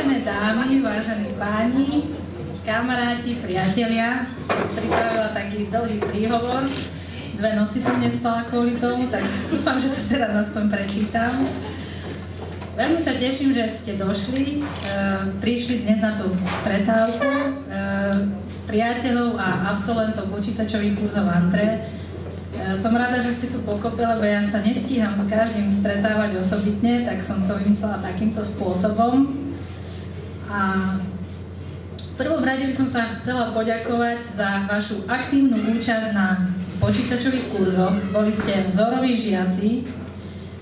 Vážené dámy, vážení páni, kamaráti, priatelia, som pripravila taký dlhý príhovor. 2 noci som nespala kvôli tomu, tak dúfam, že to teraz aspoň prečítam. Veľmi sa teším, že ste došli, prišli dnes na tú stretávku priateľov a absolventov počítačových kurzov Antre. Som rada, že ste tu pokope, lebo ja sa nestíham s každým stretávať osobitne, tak som to vymyslela takýmto spôsobom. A v prvom rade by som sa chcela poďakovať za vašu aktívnu účasť na počítačových kurzoch. Boli ste vzoroví žiaci,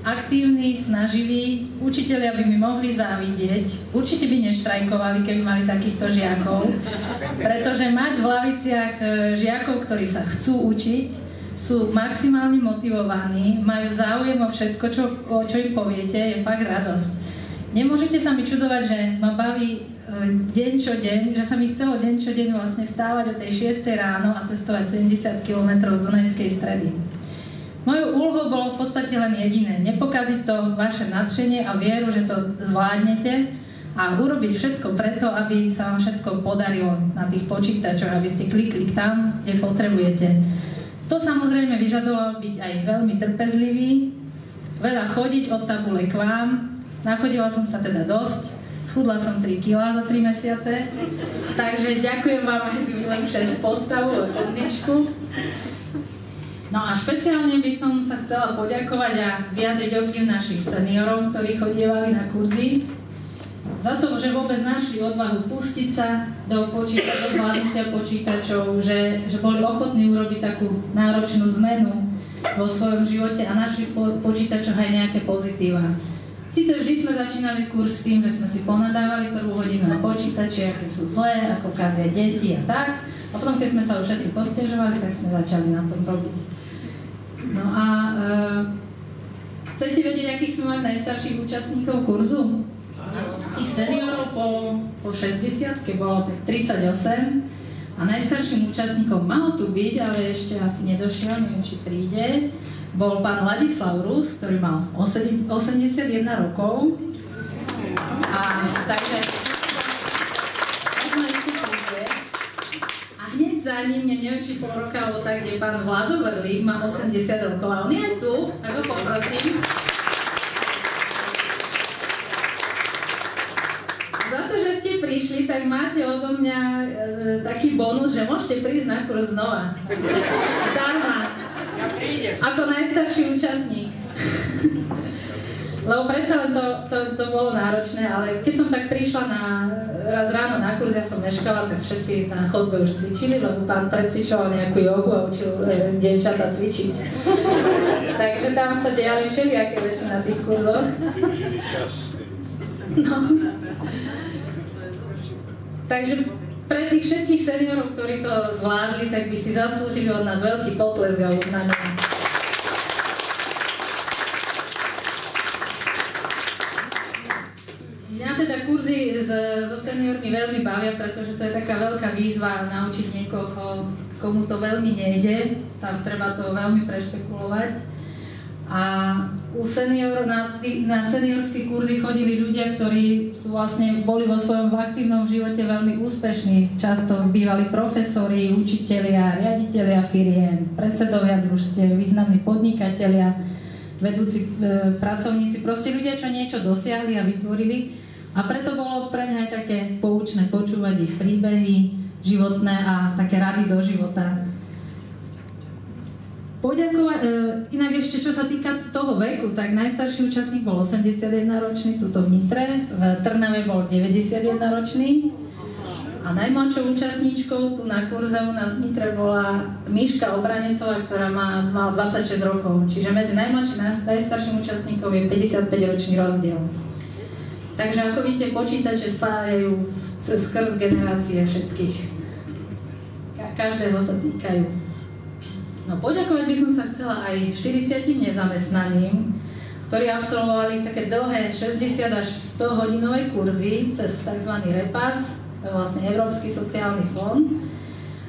aktívni, snaživí, učitelia by mi mohli závidieť, určite by neštrajkovali, keby mali takýchto žiakov, pretože mať v laviciach žiakov, ktorí sa chcú učiť, sú maximálne motivovaní, majú záujem o všetko, čo im poviete, je fakt radosť. Nemôžete sa mi čudovať, že ma baví deň čo deň, že sa mi chcelo deň čo deň vlastne vstávať o tej 6 ráno a cestovať 70 km z Dunajskej Stredy. Mojou úlohou bolo v podstate len jediné, nepokaziť to vaše nadšenie a vieru, že to zvládnete a urobiť všetko preto, aby sa vám všetko podarilo na tých počítačoch, aby ste klikli tam, kde potrebujete. To samozrejme vyžadovalo byť aj veľmi trpezlivý, veľa chodiť od tabule k vám. Nachodila som sa teda dosť, schudla som 3 kg za 3 mesiace, takže ďakujem vám aj za vylepšenú postavu a kondičku. No a špeciálne by som sa chcela poďakovať a vyjadriť obdiv našim seniorom, ktorí chodievali na kurzy, za to, že vôbec našli odvahu pustiť sa do zvládnutia počítačov, že boli ochotní urobiť takú náročnú zmenu vo svojom živote a našli v počítačoch aj nejaké pozitíva. Sice vždy sme začínali kurz s tým, že sme si ponadávali prvú hodinu na počítači, aké sú zlé, ako kazia deti a tak. A potom, keď sme sa už všetci posťažovali, tak sme začali na tom robiť. No a chcete vedieť, akých sme mali najstarších účastníkov kurzu? Tých seniorov po 60-ke bolo tak 38 a najstarším účastníkom mal tu byť, ale ešte asi nedošiel, neviem, či príde, bol pán Ladislav Rus, ktorý mal 81 rokov. A takže možno ešte príde. A hneď za ním, neviem, či pol roka alebo tak, je pán Vlado Vrlík, má 80 rokov a on je aj tu, tak ho poprosím. Za to, že ste prišli, tak máte odo mňa taký bonus, že môžete prísť na kurz znova. Zdarma. Ja prídem. Ako najstarší účastník. Lebo predsa len to bolo náročné, ale keď som tak prišla raz ráno na kurz, ja som meškala, tak všetci na chodbe už cvičili, lebo pán precvičoval nejakú jogu a učil dievčatá cvičiť. Takže tam sa diali všelijaké veci na tých kurzoch. No. Takže pre tých všetkých seniorov, ktorí to zvládli, tak by si zaslúžili od nás veľký potlesk a uznanie. Mňa teda kurzy so seniormi veľmi bavia, pretože to je taká veľká výzva naučiť niekoho, komu to veľmi nejde. Tam treba to veľmi prešpekulovať. A u seniorov na seniorské kurzy chodili ľudia, ktorí boli vo svojom aktívnom živote veľmi úspešní. Často bývali profesori, učitelia, riaditelia firiem, predsedovia družstiev, významní podnikatelia, vedúci pracovníci, proste ľudia, čo niečo dosiahli a vytvorili. A preto bolo pre mňa aj také poučné počúvať ich príbehy životné a také rady do života. Poďakovať, inak ešte čo sa týka toho veku, tak najstarší účastník bol 81-ročný, tuto v Nitre, v Trnave bol 91-ročný a najmladšou účastníčkou tu na kurze u nás v Nitre bola Miška Obranecová, ktorá mala 26 rokov, čiže medzi najmladším a najstarším účastníkom je 55-ročný rozdiel. Takže ako vidíte, počítače spájajú skrz generácie všetkých. Každého sa týkajú. No poďakovať by som sa chcela aj 40 nezamestnaným, ktorí absolvovali také dlhé 60 až 100 hodinové kurzy cez tzv. REPAS, vlastne Európsky sociálny fond,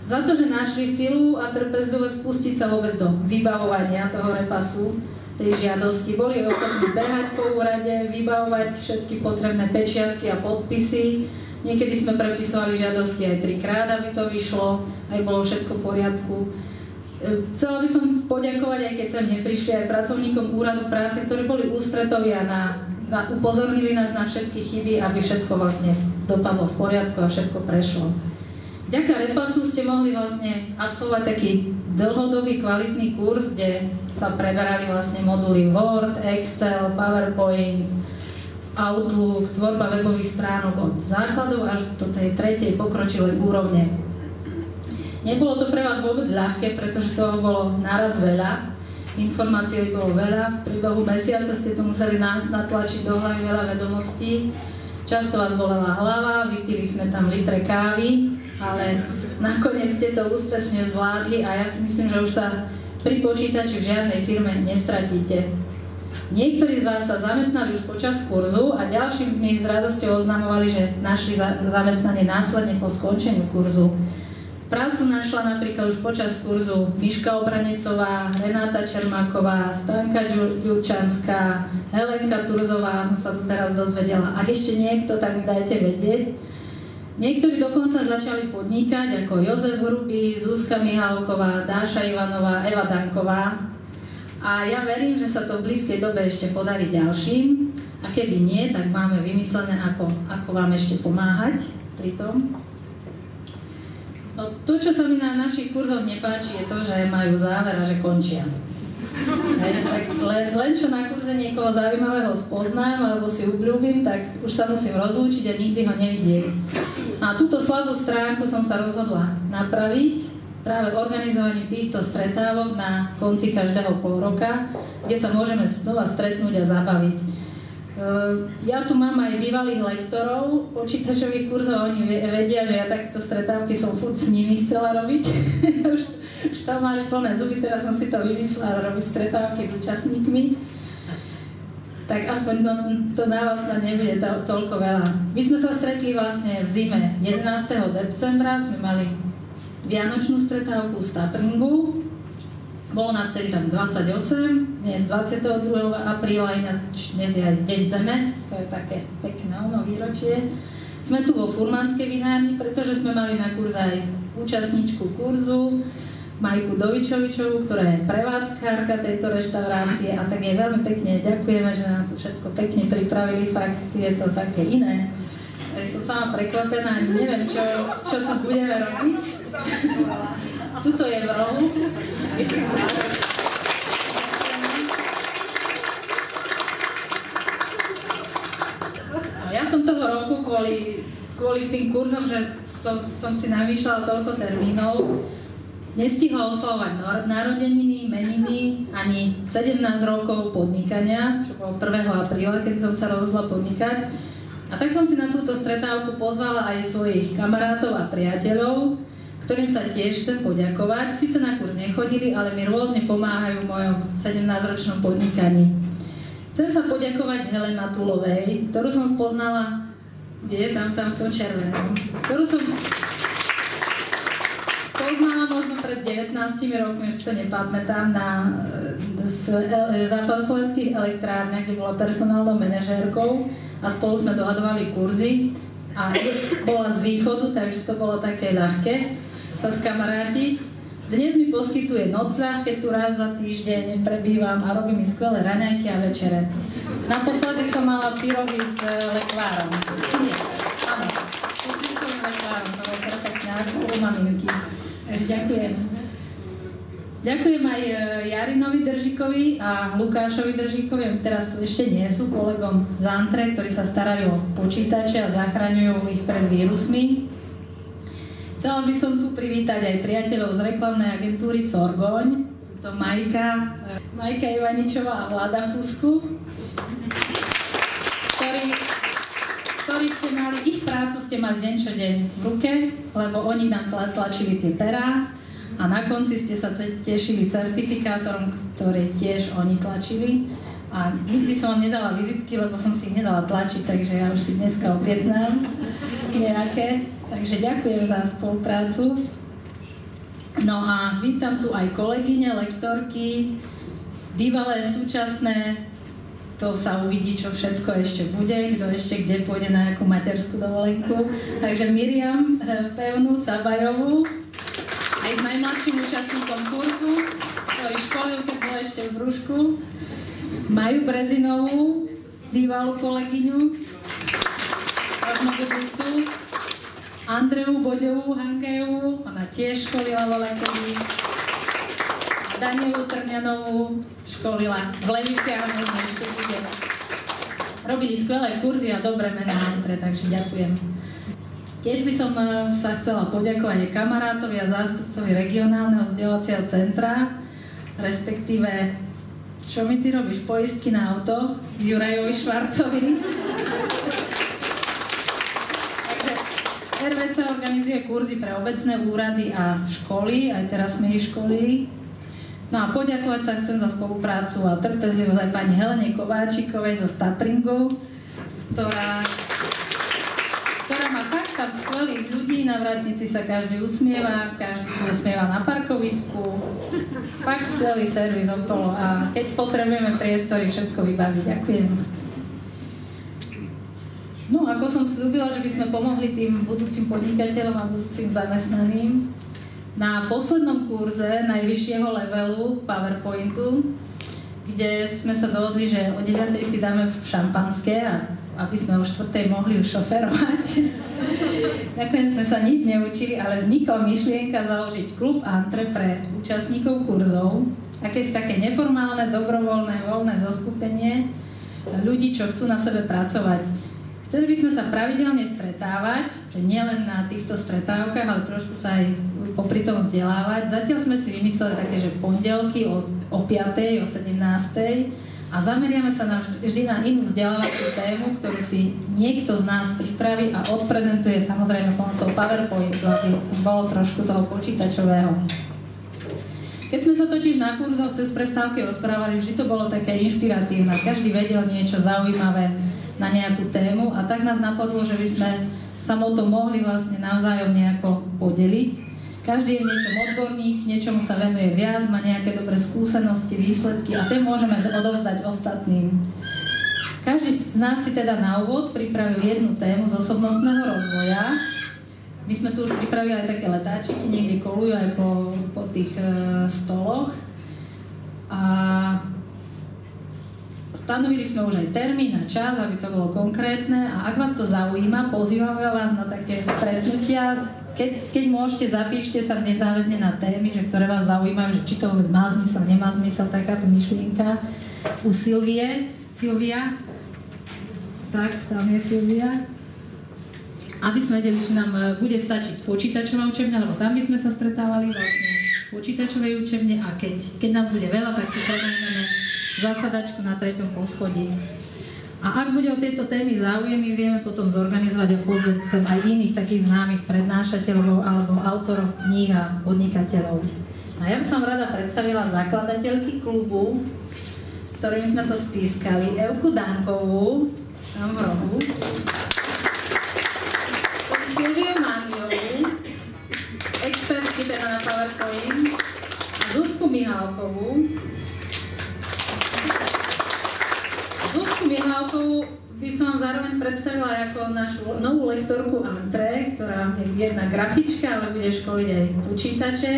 za to, že našli silu a trpezlivosť spustiť sa vôbec do vybavovania toho REPASu. tej žiadosti. Boli ochotní behať po úrade, vybavovať všetky potrebné pečiatky a podpisy. Niekedy sme prepisovali žiadosti aj 3-krát, aby to vyšlo, aj bolo všetko v poriadku. Chcela by som poďakovať, aj keď sem neprišli, aj pracovníkom úradu práce, ktorí boli ústretoví a upozornili nás na všetky chyby, aby všetko vlastne dopadlo v poriadku a všetko prešlo. Vďaka Repasu ste mohli vlastne absolvovať taký dlhodobý kvalitný kurz, kde sa preberali vlastne moduly Word, Excel, PowerPoint, Outlook, tvorba webových stránok od základov až do tej 3. pokročilej úrovne. Nebolo to pre vás vôbec ľahké, pretože toho bolo naraz veľa. Informácií bolo veľa. V priebehu mesiaca ste to museli natlačiť do hlavy veľa vedomostí. Často vás bolela hlava, vypili sme tam litre kávy, ale nakoniec ste to úspešne zvládli a ja si myslím, že už sa pri počítači v žiadnej firme nestratíte. Niektorí z vás sa zamestnali už počas kurzu a ďalší mi s radosťou oznamovali, že našli zamestnanie následne po skončeniu kurzu. Prácu našla napríklad už počas kurzu Miška Obranecová, Renáta Čermáková, Stanka Ďurčanská, Helenka Turzová, som sa tu teraz dozvedela. Ak ešte niekto, tak mi dajte vedieť. Niektorí dokonca začali podnikať ako Jozef Hrubý, Zuzka Mihálková, Dáša Ivanová, Eva Danková. A ja verím, že sa to v blízkej dobe ešte podarí ďalším. A keby nie, tak máme vymyslené, ako vám ešte pomáhať pri tom. To, čo sa mi na našich kurzoch nepáči, je to, že majú záver a že končia. Tak len čo na kurze niekoho zaujímavého spoznám alebo si obľúbim, tak už sa musím rozlúčiť a nikdy ho nevidieť. A túto slabú stránku som sa rozhodla napraviť práve organizovaním týchto stretávok na konci každého pol roka, kde sa môžeme znova stretnúť a zabaviť. Ja tu mám aj bývalých lektorov počítačových kurzov, oni vedia, že ja takéto stretávky som furt s nimi chcela robiť. už tam mali plné zuby, teraz som si to vymyslela robiť stretávky s účastníkmi. Tak aspoň to na vás nebude toľko veľa. My sme sa stretli vlastne v zime 11. decembra, sme mali vianočnú stretávku z Tapringu. Bolo nás tedy tam 28, dnes 22. apríla, dnes je aj Deň Zeme, to je také pekné výročie. Sme tu vo Furmanskej vinárni, pretože sme mali na kurze aj účastničku kurzu, Majku Dovičovičovú, ktorá je prevádzkárka tejto reštaurácie a tak jej veľmi pekne ďakujeme, že nám to všetko pekne pripravili, fakt je to také iné. Ja som sama prekvapená, neviem, čo tu budeme robiť. Tuto je v rohu. Ja som toho roku kvôli tým kurzom, že som si navýšľala toľko termínov, nestihla oslavovať narodeniny, meniny, ani 17 rokov podnikania, čo bolo 1. apríla, keď som sa rozhodla podnikať. A tak som si na túto stretávku pozvala aj svojich kamarátov a priateľov, ktorým sa tiež chcem poďakovať. Sice na kurz nechodili, ale mi rôzne pomáhajú v mojom 17-ročnom podnikaní. Chcem sa poďakovať Hele Matulovej, ktorú som spoznala, kde je tam v tom červenom, ktorú som spoznala možno pred 19 rokmi, už si to nepamätám, v západoslovenských elektrárniach, kde bola personálnou manažérkou a spolu sme dohadovali kurzy a bola z východu, takže to bolo také ľahké sa skamarátiť. Dnes mi poskytuje nocľah, keď tu raz za týždeň prebývam a robí mi skvelé raňajky a večere. Naposledy som mala pyrohy s lekvárom. Či nie? Áno. S svinkovým lekvárom, to bolo perfektné, ako u maminky. Ďakujem. Ďakujem aj Jarinovi Držíkovi a Lukášovi Držíkovi, teraz tu ešte nie sú, kolegom z Antre, ktorí sa starajú o počítače a zachraňujú ich pred vírusmi. Chcela by som tu privítať aj priateľov z reklamnej agentúry Corgoň, to Majka Ivaničová a Vlada Fusku, ktorí ste mali, ich prácu ste mali deň čo deň v ruke, lebo oni nám tlačili tie perá a na konci ste sa tešili certifikátorom, ktoré tiež oni tlačili. A nikdy som vám nedala vizitky, lebo som si ich nedala tlačiť, takže ja už si dneska objednám nejaké. Takže ďakujem za spoluprácu. No a vítam tu aj kolegyne, lektorky, Bývalé, súčasné, to sa uvidí, čo všetko ešte bude, kto ešte kde pôjde na nejakú materskú dovolenku. Takže Miriam Pevnú Cabajovú, aj s najmladším účastníkom kurzu, ktorý školil, keď bol ešte v Brúšku. Maju Brezinovú, bývalú kolegyňu, možno budúcu. Andreu Boďovú Hankejovú, ona tiež školila voľakedy. A Danielu Trňanovú školila v Leviciach, možno ešte bude. Robili skvelé kurzy a dobré mená Antre, takže ďakujem. Tiež by som sa chcela poďakovať aj kamarátovi a zástupcovi regionálneho vzdelávacieho centra, respektíve, čo mi ty robíš, poistky na auto, Jurajovi Švarcovi. Takže RVC organizuje kurzy pre obecné úrady a školy, aj teraz sme ich školili. No a poďakovať sa chcem za spoluprácu a trpezlivosť aj pani Helene Kováčikovej zo Statringu, ktorá má fakt tam skvelých ľudí, na Vratnici sa každý usmieva, každý sa usmieva na parkovisku, fakt skvelý servis okolo a keď potrebujeme priestory, všetko vybaví. Ďakujem. No, ako som slúbila, že by sme pomohli tým budúcim podnikateľom a budúcim zamestnaným, na poslednom kurze najvyššieho levelu PowerPointu, kde sme sa dohodli, že o 9:00 si dáme šampanské a aby sme o 4:00 mohli už šoferovať. Nakoniec sme sa nič neučili, ale vznikla myšlienka založiť klub Antre pre účastníkov kurzov, akési také neformálne, dobrovoľné, voľné zoskupenie ľudí, čo chcú na sebe pracovať. Chceli by sme sa pravidelne stretávať, že nielen na týchto stretávkach, ale trošku sa aj popri tom vzdelávať. Zatiaľ sme si vymysleli také, že pondelky o 5:00, o 17:00 a zameriame sa vždy na inú vzdelávaciu tému, ktorú si niekto z nás pripraví a odprezentuje samozrejme pomocou PowerPointu, aby bolo trošku toho počítačového. Keď sme sa totiž na kurzoch cez prestávky rozprávali, vždy to bolo také inšpiratívne. Každý vedel niečo zaujímavé na nejakú tému a tak nás napadlo, že by sme sa o to mohli vlastne navzájom nejako podeliť. Každý je v niečom odborník, niečomu sa venuje viac, má nejaké dobré skúsenosti, výsledky a tie môžeme odovzdať ostatným. Každý z nás si teda na úvod pripravil jednu tému z osobnostného rozvoja. My sme tu už pripravili aj také letáčiky, niekde kolujú aj po tých stoloch. A stanovili sme už aj termín a čas, aby to bolo konkrétne a ak vás to zaujíma, pozývame vás na také stretnutia. Keď môžete, zapíšte sa nezáväzne na témy, že ktoré vás zaujímajú, že či to vôbec má zmysel, nemá zmysel, takáto myšlienka. U Silvia, tak, tam je Silvia. Aby sme vedeli, že nám bude stačiť počítačová učebňa, lebo tam by sme sa stretávali vlastne v počítačovej učebne a keď nás bude veľa, tak si prenajmeme zasadačku na 3. poschodí. A ak bude o tieto témy záujem, my vieme potom zorganizovať a pozvať sem aj iných takých známych prednášateľov alebo autorov kníh a podnikateľov. A ja by som rada predstavila zakladateľky klubu, s ktorými sme to spískali, Evku Dankovú, tam v rohu, Silviu Maniovú, expertky teda na PowerPoint, a Zuzku Mihálkovú. Zuzku Mihálkovú by som vám zároveň predstavila ako našu novú lektorku Antre, ktorá je jedna grafička, ale bude školiť aj počítače.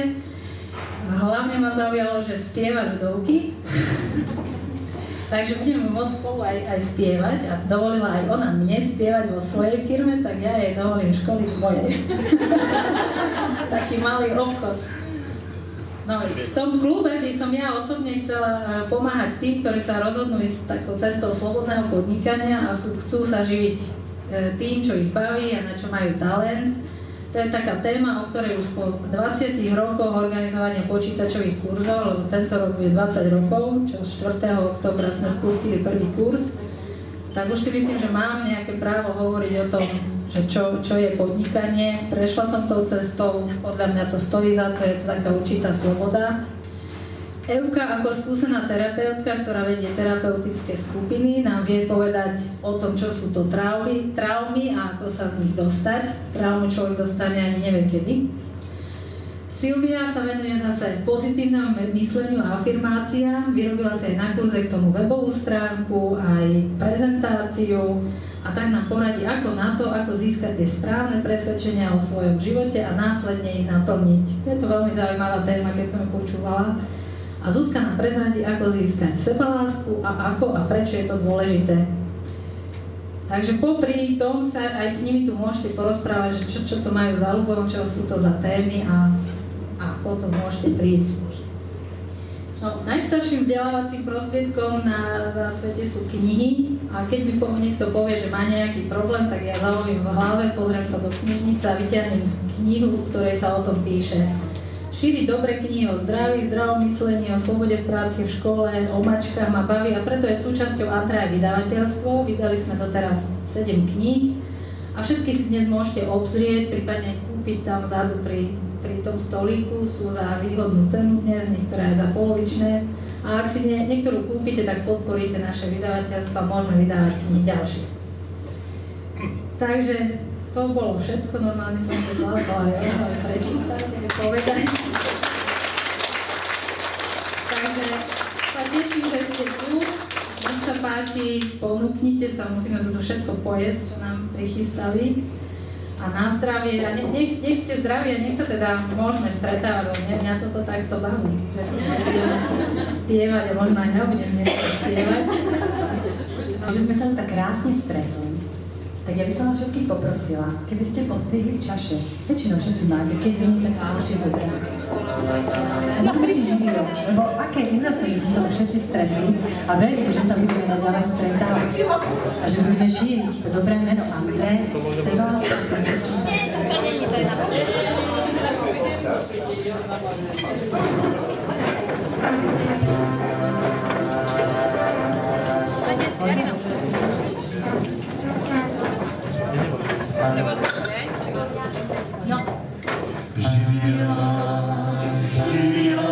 Hlavne ma zaujalo, že spieva ľudovky. Takže budeme môcť spolu aj spievať a dovolila aj ona mne spievať vo svojej firme, tak ja jej dovolím školiť v mojej. Taký malý obchod. No, v tom klube by som ja osobne chcela pomáhať tým, ktorí sa rozhodnú ísť takou cestou slobodného podnikania a chcú sa živiť tým, čo ich baví a na čo majú talent. To je taká téma, o ktorej už po 20 rokoch organizovania počítačových kurzov, lebo tento rok bude 20 rokov, čo 4. októbra sme spustili prvý kurz, tak už si myslím, že mám nejaké právo hovoriť o tom, že čo je podnikanie. Prešla som tou cestou, podľa mňa to stojí za to, je to taká určitá sloboda. Evka ako skúsená terapeutka, ktorá vedie terapeutické skupiny, nám vie povedať o tom, čo sú to traumy a ako sa z nich dostať. Traumu človek dostane ani nevie kedy. Silvia sa venuje zase pozitívnemu mysleniu a afirmáciám. Vyrobila si aj na kurze k tomu webovú stránku, aj prezentáciu a tak nám poradí ako na to, ako získať tie správne presvedčenia o svojom živote a následne ich naplniť. Je to veľmi zaujímavá téma, keď som ju počúvala. A Zuzka nám prezradí, ako získať sebalásku a ako a prečo je to dôležité. Takže popri tom sa aj s nimi tu môžete porozprávať, že čo to majú za ľubom, čo sú to za témy a potom môžete prísť. No, najstarším vzdelávacím prostriedkom na svete sú knihy a keď mi niekto povie, že má nejaký problém, tak ja zalovím v hlave, pozriem sa do knižnice a vyťahnem knihu, v ktorej sa o tom píše. Šíri dobre knihy o zdraví, zdravom myslení, o slobode v práci, v škole, o mačkách ma baví a preto je súčasťou Antra aj vydavateľstvo. Vydali sme doteraz 7 kníh a všetky si dnes môžete obzrieť, prípadne kúpiť tam vzadu pri tom stolíku, sú za výhodnú cenu dnes, niektoré aj za polovičné. A ak si niektorú kúpite, tak podporíte naše vydavateľstvo a môžeme vydávať knihy ďalšie. Takže to bolo všetko, normálne som to zvládala aj prečítať, aj povedať. Takže sa teším, že ste tu. Nech sa páči, ponúknite sa, musíme toto všetko pojesť, čo nám prichystali. A na zdravie, a nech ste zdraví a nech sa teda môžeme stretávať, mňa toto takto baví, že budeme spievať a možno aj ja budem niečo spievať. Že sme sa tak krásne stretli, tak ja by som vás všetkých poprosila, keby ste postrihli čaše. Väčšinou všetci máte, keď nie, tak sa môžete zobrať. Dáme si živilo, lebo aké úžasné, že sme sa tu všetci stretli a verím, že sa budeme naďalej stretávať a že budeme šíriť to dobré meno Antre cez lásku, cez No. Živio, živio,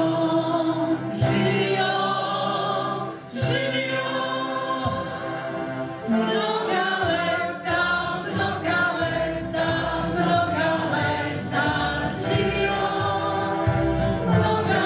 živio, živio. Mnoga leta, živio. Mnoga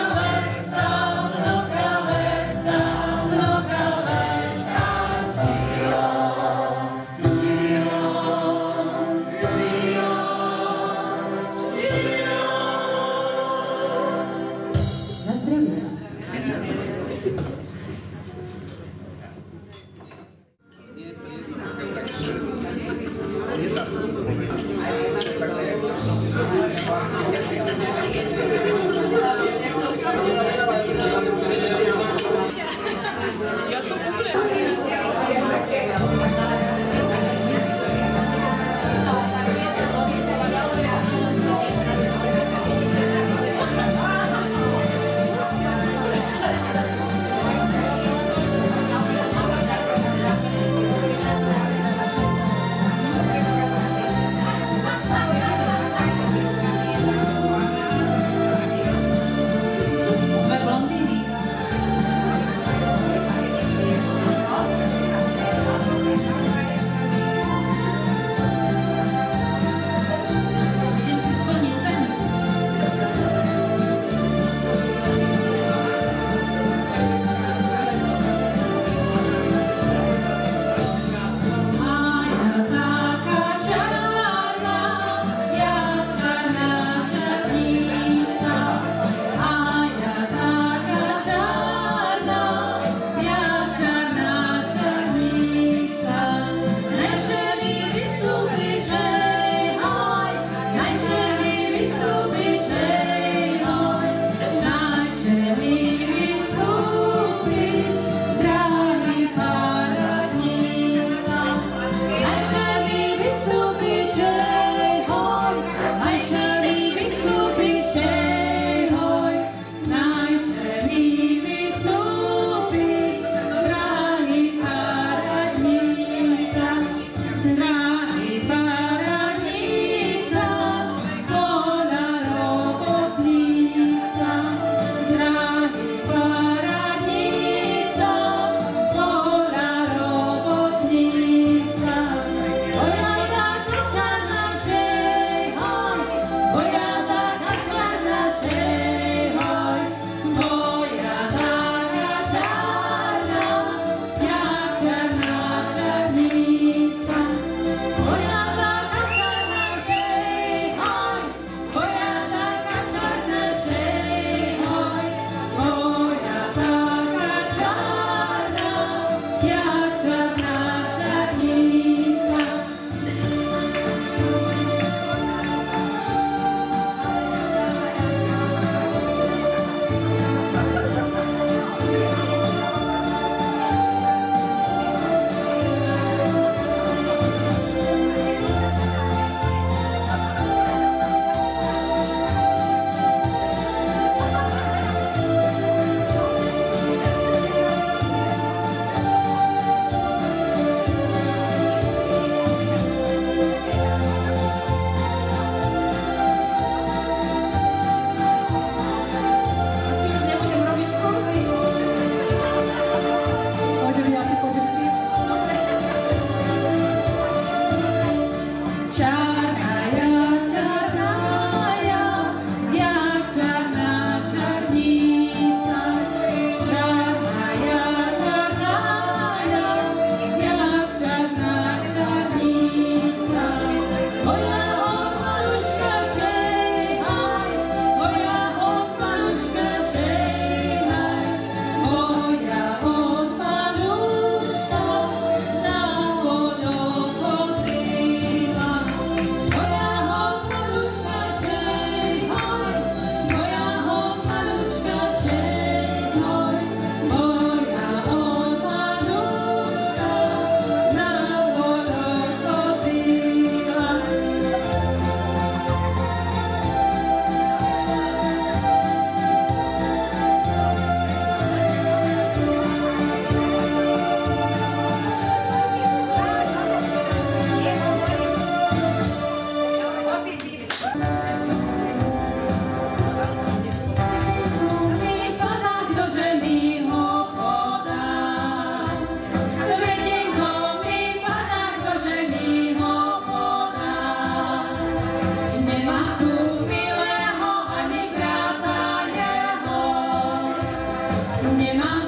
nemám